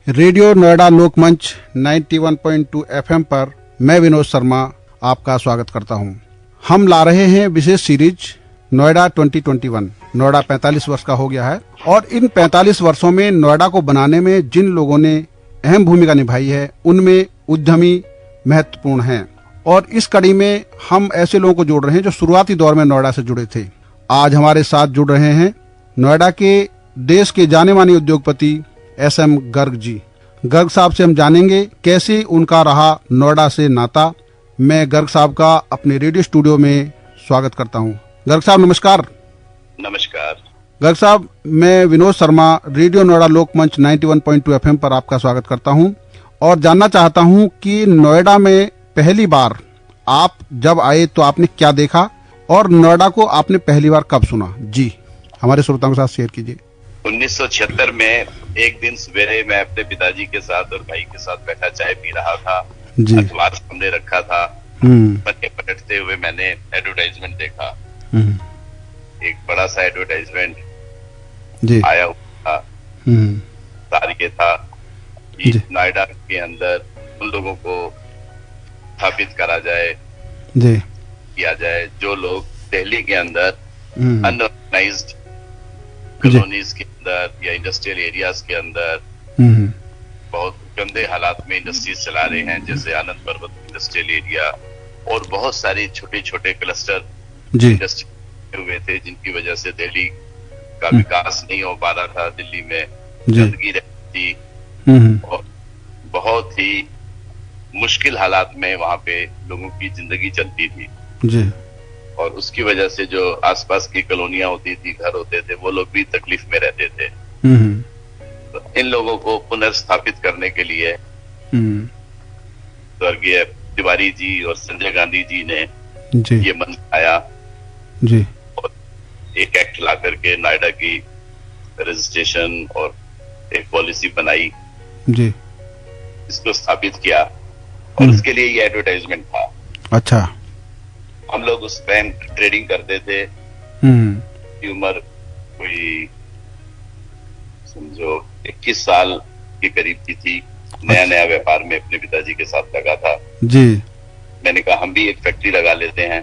Radio Noida लोकमंच 91.2 FM पर मैं विनोद शर्मा आपका स्वागत करता हूं। हम ला रहे हैं विशेष सीरीज नोएडा 2021। नोएडा 45 वर्ष का हो गया है और इन 45 वर्षों में नोएडा को बनाने में जिन लोगों ने अहम भूमिका निभाई है उनमें उद्यमी महत्वपूर्ण हैं। और इस कड़ी में हम ऐसे लोगों को जोड़ रहे हैं जो शुरुआती दौर में नोएडा से जुड़े थे। आज हमारे साथ जुड़ रहे हैं नोएडा के देश के जाने माने उद्योगपति SM गर्ग जी। गर्ग साहब से हम जानेंगे कैसे उनका रहा नोएडा से नाता। मैं गर्ग साहब का अपने रेडियो स्टूडियो में स्वागत करता हूं। गर्ग साहब नमस्कार। नमस्कार। गर्ग साहब, मैं विनोद शर्मा रेडियो नोएडा लोकमंच 91.2 एफएम पर आपका स्वागत करता हूं और जानना चाहता हूं कि नोएडा में पहली बार आप जब आए तो आपने क्या देखा और नोएडा को आपने पहली बार कब सुना? जी, हमारे श्रोताओं के साथ शेयर कीजिए। 1976 में एक दिन सवेरे मैं अपने पिताजी के साथ और भाई के साथ बैठा चाय पी रहा था। अखबार सामने रखा था। पन्ने पलटते हुए मैंने एडवर्टाइजमेंट देखा। एक बड़ा सा एडवर्टाइजमेंट आया हुआ था। तारीख था कि नोएडा के अंदर उन लोगों को स्थापित करा जाए, किया जाए जो लोग दिल्ली के अंदर अनऑर्गेनाइज्ड कॉलोनीज के अंदर या इंडस्ट्रियल एरियाज के अंदर बहुत गंदे हालात में इंडस्ट्रीज चला रहे हैं, जैसे आनंद पर्वत इंडस्ट्रियल एरिया और बहुत सारे छोटे छोटे क्लस्टर इंडस्ट्री हुए थे, जिनकी वजह से दिल्ली का विकास नहीं हो पा रहा था। दिल्ली में गंदगी रहती थी और बहुत ही मुश्किल हालात में वहां पे लोगों की जिंदगी चलती थी। और उसकी वजह से जो आसपास की कॉलोनियां होती थी, घर होते थे, वो लोग भी तकलीफ में रहते थे। तो इन लोगों को पुनर्स्थापित करने के लिए स्वर्गीय तिवारी जी और संजय गांधी जी ने ये मन आया और एक एक्ट ला करके नोएडा की रजिस्ट्रेशन और एक पॉलिसी बनाई, इसको स्थापित किया और उसके लिए ये एडवर्टाइजमेंट था। अच्छा। हम लोग उस टाइम ट्रेडिंग करते थे। उम्र कोई समझो 21 साल के करीब की थी। नया नया व्यापार में अपने पिताजी के साथ लगा था। मैंने कहा हम भी एक फैक्ट्री लगा लेते हैं।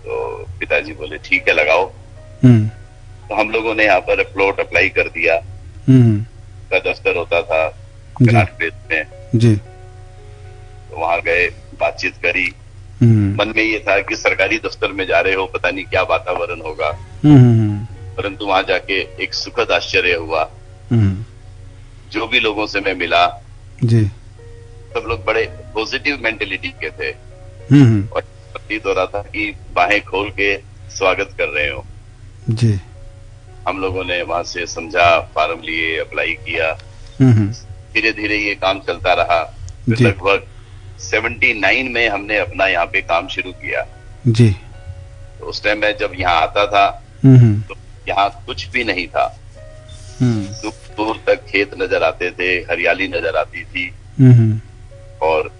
तो पिताजी बोले ठीक है लगाओ। तो हम लोगों ने यहाँ पर प्लॉट अप्लाई कर दिया। का दफ्तर होता था कनाट प्लेस में। तो वहां गए, बातचीत करी। मन में ये था कि सरकारी दफ्तर में जा रहे हो, पता नहीं क्या वातावरण होगा। परंतु वहां जाके एक सुखद आश्चर्य हुआ। जो भी लोगों से मैं मिला सब लोग बड़े पॉजिटिव मेंटेलिटी के थे और प्रतीत हो रहा था कि बाहें खोल के स्वागत कर रहे हो। हम लोगों ने वहां से समझा, फार्म लिए, अप्लाई किया। धीरे धीरे ये काम चलता रहा। लगभग 79 में हमने अपना यहाँ पे काम शुरू किया। तो उस टाइम मैं जब यहाँ आता था तो यहाँ कुछ भी नहीं था। दूर दूर तक खेत नजर आते थे, हरियाली नजर आती थी और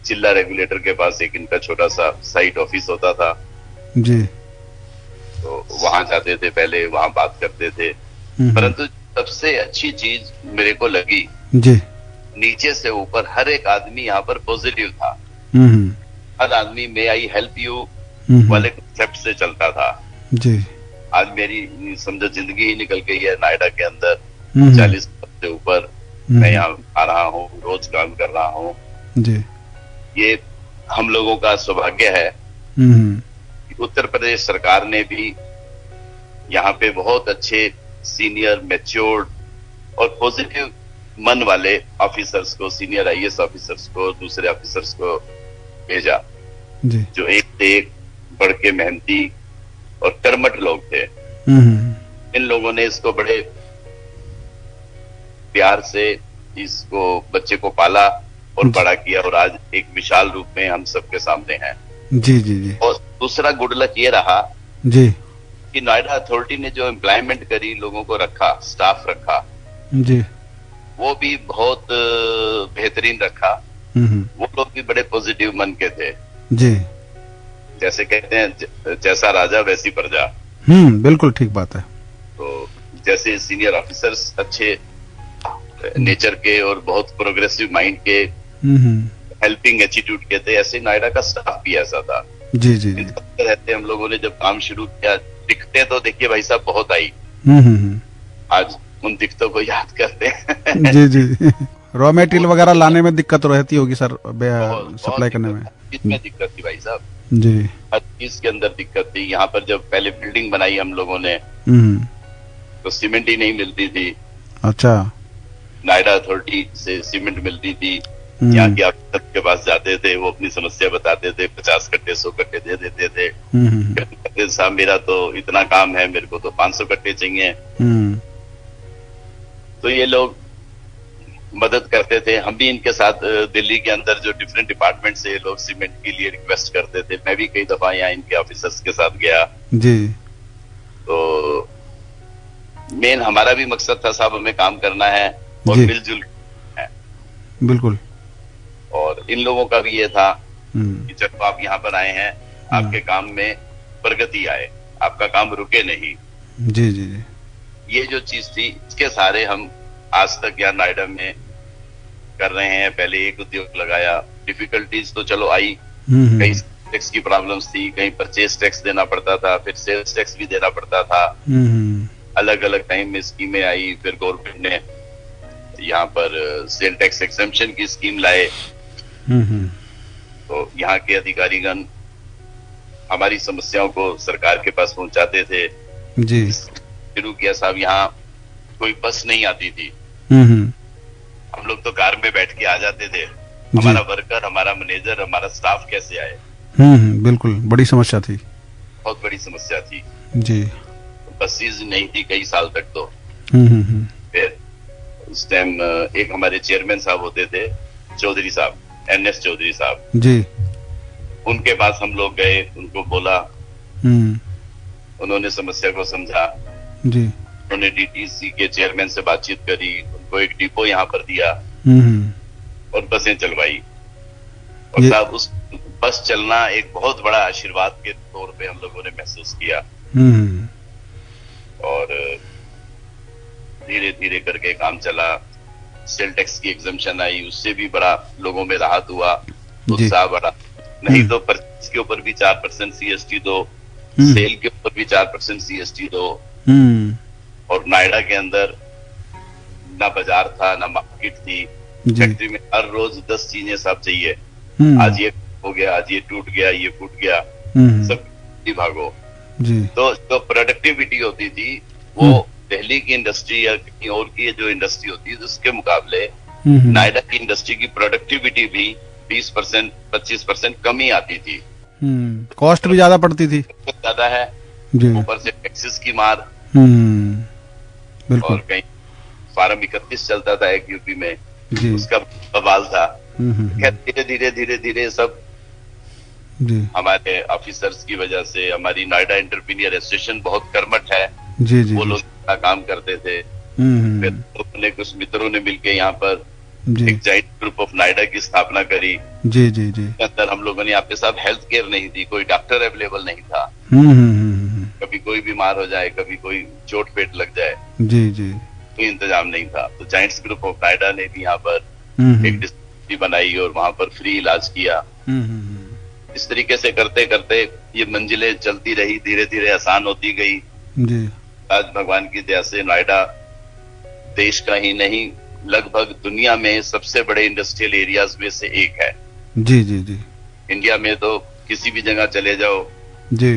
चिल्ला रेगुलेटर के पास एक इनका छोटा सा साइट ऑफिस होता था। तो वहां जाते थे, पहले वहां बात करते थे। परंतु सबसे अच्छी चीज मेरे को लगी, नीचे से ऊपर हर एक आदमी यहाँ पर पॉजिटिव था। हर आदमी मे आई हेल्प यू वाले कंसेप्ट से चलता था। आज मेरी समझो जिंदगी ही निकल गई है नोएडा के अंदर। 40 से ऊपर मैं यहाँ आ रहा हूँ, रोज काम कर रहा हूँ। ये हम लोगों का सौभाग्य है कि उत्तर प्रदेश सरकार ने भी यहाँ पे बहुत अच्छे सीनियर, मैच्योर्ड और पॉजिटिव मन वाले ऑफिसर्स को, सीनियर IAS ऑफिसर्स को, दूसरे ऑफिसर्स को भेजा जो एक से एक बढ़ के मेहनती और कर्मठ लोग थे। इन लोगों ने इसको बड़े प्यार से इसको बच्चे को पाला और बड़ा किया और आज एक विशाल रूप में हम सबके सामने हैं। और दूसरा गुड लक ये रहा कि नोएडा अथॉरिटी ने जो एम्प्लॉयमेंट करी, लोगों को रखा, स्टाफ रखा, वो भी बहुत बेहतरीन रखा। वो लोग भी बड़े पॉजिटिव मन के थे। जैसे कहते हैं जैसा राजा वैसी प्रजा। बिल्कुल ठीक बात है। तो जैसे सीनियर ऑफिसर्स अच्छे नेचर के और बहुत प्रोग्रेसिव माइंड के, हेल्पिंग एटीट्यूड के थे। ऐसे नोएडा का स्टाफ भी ऐसा था। जी जी जी। रहते हम लोगों ने जब काम शुरू किया, दिक्कतें तो देखिए भाई साहब बहुत आई। आज उन दिक्कतों को याद करते हैं। जी जी। रॉ मटेरियल वगैरह लाने में दिक्कत रहती होगी सर, सप्लाई करने में। इसमें दिक्कत थी भाई साहब जी। हर चीज के अंदर दिक्कत थी। यहाँ पर जब पहले बिल्डिंग बनाई हम लोगों ने तो सीमेंट ही नहीं मिलती थी। अच्छा। नोएडा अथॉरिटी से सीमेंट मिलती थी। यहाँ के ऑफिसर के पास जाते थे, वो अपनी समस्या बताते थे, 50 कट्टे 100 कट्टे दे देते थे। कहते साहब मेरा तो इतना काम है, मेरे को तो 500 कट्टे चाहिए। तो ये लोग मदद करते थे। हम भी इनके साथ दिल्ली के अंदर जो डिफरेंट डिपार्टमेंट से लोग सीमेंट के लिए रिक्वेस्ट करते थे, मैं भी कई दफा यहाँ इनके ऑफिसर्स के साथ गया। जी। तो मेन हमारा भी मकसद था साहब, हमें काम करना है और मिलजुल है। बिल्कुल। और इन लोगों का भी ये था कि जब आप यहाँ पर आए हैं, आपके काम में प्रगति आए, आपका काम रुके नहीं। जी जी जी। ये जो चीज थी, इसके सारे हम आज तक यहाँ नोएडा में कर रहे हैं। पहले एक उद्योग लगाया, डिफिकल्टीज तो चलो आई, कहीं टैक्स की प्रॉब्लम्स थी, कहीं परचेज टैक्स देना पड़ता था, फिर सेल्स टैक्स भी देना पड़ता था। अलग अलग टाइम में स्कीमें आई, फिर गवर्नमेंट ने यहाँ पर सेल टैक्स एक्सेम्पशन की स्कीम लाए। तो यहाँ के अधिकारीगण हमारी समस्याओं को सरकार के पास पहुंचाते थे। जी। शुरू किया साहब, यहाँ कोई बस नहीं आती थी। हम लोग तो कार में बैठ के आ जाते थे। हमारा वर्कर, हमारा मैनेजर, हमारा स्टाफ कैसे आए? बिल्कुल, बड़ी समस्या थी, बहुत बड़ी समस्या थी जी। बसेज नहीं थी कई साल तक। तो फिर उस टाइम एक हमारे चेयरमैन साहब होते थे, चौधरी साहब, NS चौधरी साहब जी। उनके पास हम लोग गए, उनको बोला, उन्होंने समस्या को समझा जी। उन्होंने DTC के चेयरमैन से बातचीत करी, उनको एक डिपो यहाँ पर दिया और बसें चलवाई। और साहब उस बस चलना एक बहुत बड़ा आशीर्वाद के तौर पे हम लोगों ने महसूस किया। और धीरे धीरे करके काम चला। सेल टैक्स की एग्जम्पशन आई, उससे भी बड़ा लोगों में राहत हुआ, उत्साह बढ़ा। नहीं तो परचेज के ऊपर भी 4% CST दो, सेल के ऊपर भी 4% CST दो। और नोएडा के अंदर ना बाजार था, ना मार्केट थी। फैक्ट्री में हर रोज 10 चीजें सब चाहिए। आज ये हो गया, आज ये टूट गया, ये फूट गया, सब भागो जी। तो जो प्रोडक्टिविटी होती थी वो दिल्ली की इंडस्ट्री या कहीं और की जो इंडस्ट्री होती है उसके मुकाबले नोएडा की इंडस्ट्री की प्रोडक्टिविटी भी 20% 25% कम ही आती थी। कॉस्ट भी ज्यादा पड़ती थी, ज्यादा है, ऊपर से टैक्सेस की मार। और कहीं फार्म 31 चलता था एक यूपी में, उसका बवाल था। धीरे धीरे धीरे धीरे सब हमारे ऑफिसर्स की वजह से, हमारी नोएडा एंटरप्रेन्योर एसोसिएशन बहुत कर्मठ है, वो लोग काम करते थे। फिर अपने कुछ मित्रों ने मिलकर यहाँ पर एक जॉइंट ग्रुप ऑफ नोएडा की स्थापना करी। जी जी जी। अंदर हम लोगों ने, आपके साथ हेल्थ केयर नहीं थी, कोई डॉक्टर अवेलेबल नहीं था। कभी कोई बीमार हो जाए, कभी कोई चोट पेट लग जाए, जी जी, कोई इंतजाम नहीं था। तो जॉइंट ग्रुप ऑफ नोएडा ने भी यहाँ पर एक डिस्ट्रिक्ट बनाई और वहां पर फ्री इलाज किया। इस तरीके से करते करते ये मंजिलें चलती रही, धीरे धीरे आसान होती गई जी। आज भगवान की दया से नोएडा देश का ही नहीं, लगभग दुनिया में सबसे बड़े इंडस्ट्रियल एरियाज में से एक है। जी जी जी। इंडिया में तो किसी भी जगह चले जाओ जी,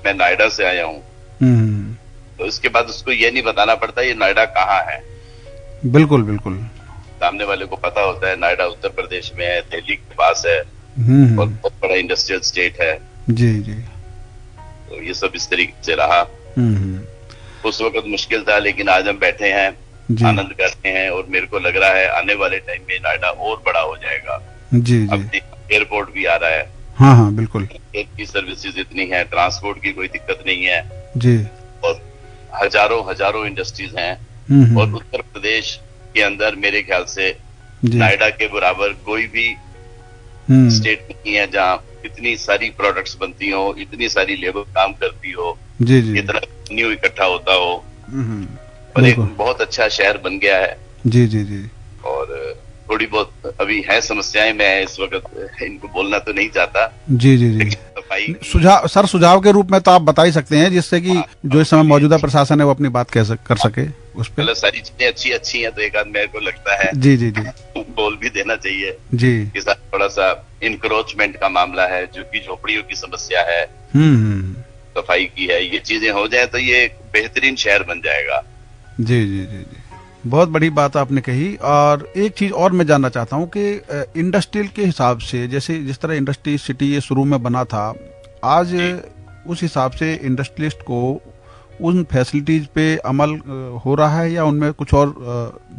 मैं नोएडा से आया हूँ, तो इसके बाद उसको ये नहीं बताना पड़ता ये नोएडा कहाँ है। बिल्कुल बिल्कुल, सामने वाले को पता होता है नोएडा उत्तर प्रदेश में है, दिल्ली के पास है और बहुत बड़ा इंडस्ट्रियल स्टेट है। जी जी। तो ये सब इस तरीके से रहा। उस वक्त मुश्किल था, लेकिन आज हम बैठे हैं, आनंद करते हैं और मेरे को लग रहा है आने वाले टाइम में नोएडा और बड़ा हो जाएगा। जी जी। अब एयरपोर्ट भी आ रहा है। हाँ हाँ बिल्कुल। एयर की सर्विसेज इतनी है, ट्रांसपोर्ट की कोई दिक्कत नहीं है जी। और हजारों इंडस्ट्रीज हैं और उत्तर प्रदेश के अंदर मेरे ख्याल से नोएडा के बराबर कोई भी स्टेट नहीं है जहाँ इतनी सारी प्रोडक्ट्स बनती हो, इतनी सारी लेबर काम करती हो, जी जी, इतना न्यू इकट्ठा होता हो और एक बहुत अच्छा शहर बन गया है। जी जी जी। और थोड़ी बहुत अभी है समस्याएं, मैं इस वक्त इनको बोलना तो नहीं चाहता। जी जी जी। सफाई सुझाव के रूप में तो आप बता ही सकते हैं, जिससे कि जो इस समय मौजूदा प्रशासन है वो अपनी बात कर सके उस पे। मतलब सारी चीजें अच्छी हैं, तो एक आध मेरे को लगता है जी जी जी बोल भी देना चाहिए जी। कि थोड़ा सा इंक्रोचमेंट का मामला है, जो कि झोपड़ियों की समस्या है, सफाई की है, ये चीजें हो जाए तो ये एक बेहतरीन शहर बन जाएगा। जी जी जी जी, बहुत बड़ी बात आपने कही। और एक चीज और मैं जानना चाहता हूँ कि इंडस्ट्रियल के हिसाब से, जैसे जिस तरह इंडस्ट्री सिटी ये शुरू में बना था, आज उस हिसाब से इंडस्ट्रियलिस्ट को उन फैसिलिटीज पे अमल हो रहा है, या उनमें कुछ और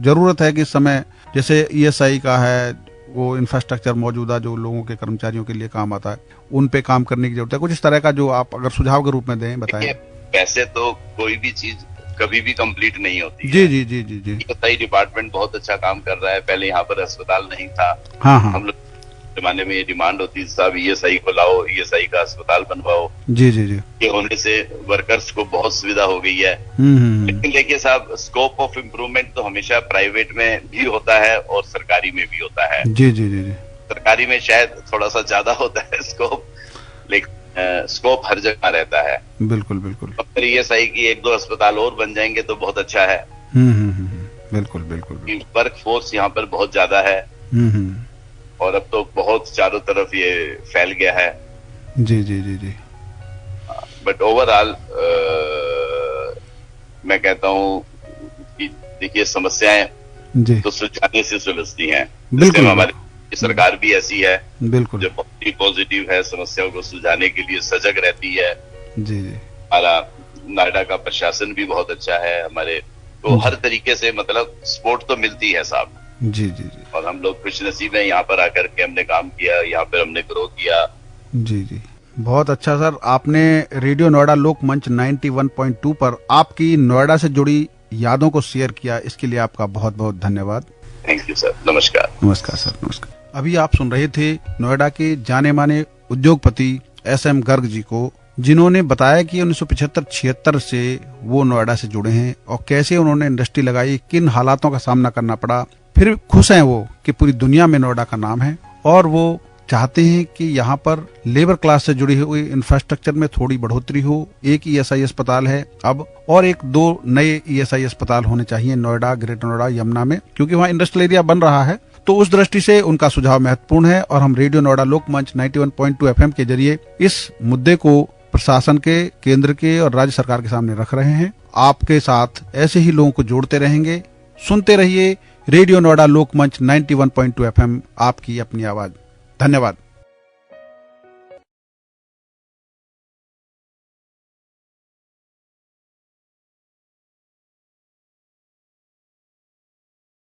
जरूरत है कि इस समय जैसे ईएसआई का है, वो इंफ्रास्ट्रक्चर मौजूदा जो लोगों के कर्मचारियों के लिए काम आता है, उन पे काम करने की जरूरत है? कुछ इस तरह का जो आप अगर सुझाव के रूप में दें, बताएं। वैसे तो कोई भी चीज कभी भी कंप्लीट नहीं होती जी है। जी जी जी जी। ईएसआई डिपार्टमेंट बहुत अच्छा काम कर रहा है। पहले यहाँ पर अस्पताल नहीं था। हाँ हाँ। हम लोग जमाने में ये डिमांड होती थी, साहब ईएसआई को लाओ, ईएसआई का अस्पताल बनवाओ। जी जी जी। ये होने से वर्कर्स को बहुत सुविधा हो गई है। लेकिन देखिए साहब, स्कोप ऑफ इम्प्रूवमेंट तो हमेशा प्राइवेट में भी होता है और सरकारी में भी होता है। जी जी जी जी। सरकारी में शायद थोड़ा सा ज्यादा होता है स्कोप, लेकिन स्कोप हर जगह रहता है। बिल्कुल बिल्कुल। अगर ईएसआई की एक दो अस्पताल और बन जाएंगे तो बहुत अच्छा है। बिल्कुल बिल्कुल। वर्क फोर्स यहाँ पर बहुत ज्यादा है और अब तो बहुत चारों तरफ ये फैल गया है। जी जी जी जी। बट ओवरऑल मैं कहता हूँ कि देखिए, समस्याएं जी तो सुलझाने से सुलझती हैं। बिल्कुल। हमारी सरकार भी ऐसी है, बिल्कुल, जो बहुत ही पॉजिटिव है, समस्याओं को सुलझाने के लिए सजग रहती है। जी जी। हमारा नोएडा का प्रशासन भी बहुत अच्छा है हमारे, तो हर तरीके से मतलब सपोर्ट तो मिलती है साहब। जी जी जी। और हम लोग खुशनसीब हैं, यहाँ पर आकर के हमने काम किया, यहाँ पर हमने ग्रो किया। जी जी, बहुत अच्छा सर। आपने रेडियो नोएडा लोक मंच 91.2 पर आपकी नोएडा से जुड़ी यादों को शेयर किया, इसके लिए आपका बहुत बहुत धन्यवाद। Thank you sir. नमस्कार। नमस्कार सर, नमस्कार। अभी आप सुन रहे थे नोएडा के जाने माने उद्योगपति SM गर्ग जी को, जिन्होंने बताया कि 1975-76 से वो नोएडा से जुड़े हैं और कैसे उन्होंने इंडस्ट्री लगाई, किन हालातों का सामना करना पड़ा। फिर खुश हैं वो कि पूरी दुनिया में नोएडा का नाम है, और वो चाहते हैं कि यहाँ पर लेबर क्लास से जुड़ी हुई इंफ्रास्ट्रक्चर में थोड़ी बढ़ोतरी हो। एक ESI अस्पताल है अब, और 1-2 नए ESI अस्पताल होने चाहिए नोएडा, ग्रेटर नोएडा, यमुना में, क्योंकि वहाँ इंडस्ट्रियल एरिया बन रहा है। तो उस दृष्टि से उनका सुझाव महत्वपूर्ण है, और हम रेडियो नोएडा लोक मंच 91.2 FM के जरिए इस मुद्दे को प्रशासन के, केंद्र के और राज्य सरकार के सामने रख रहे हैं। आपके साथ ऐसे ही लोगों को जोड़ते रहेंगे। सुनते रहिए रेडियो नोएडा लोक मंच 91.2 FM, आपकी अपनी आवाज। धन्यवाद।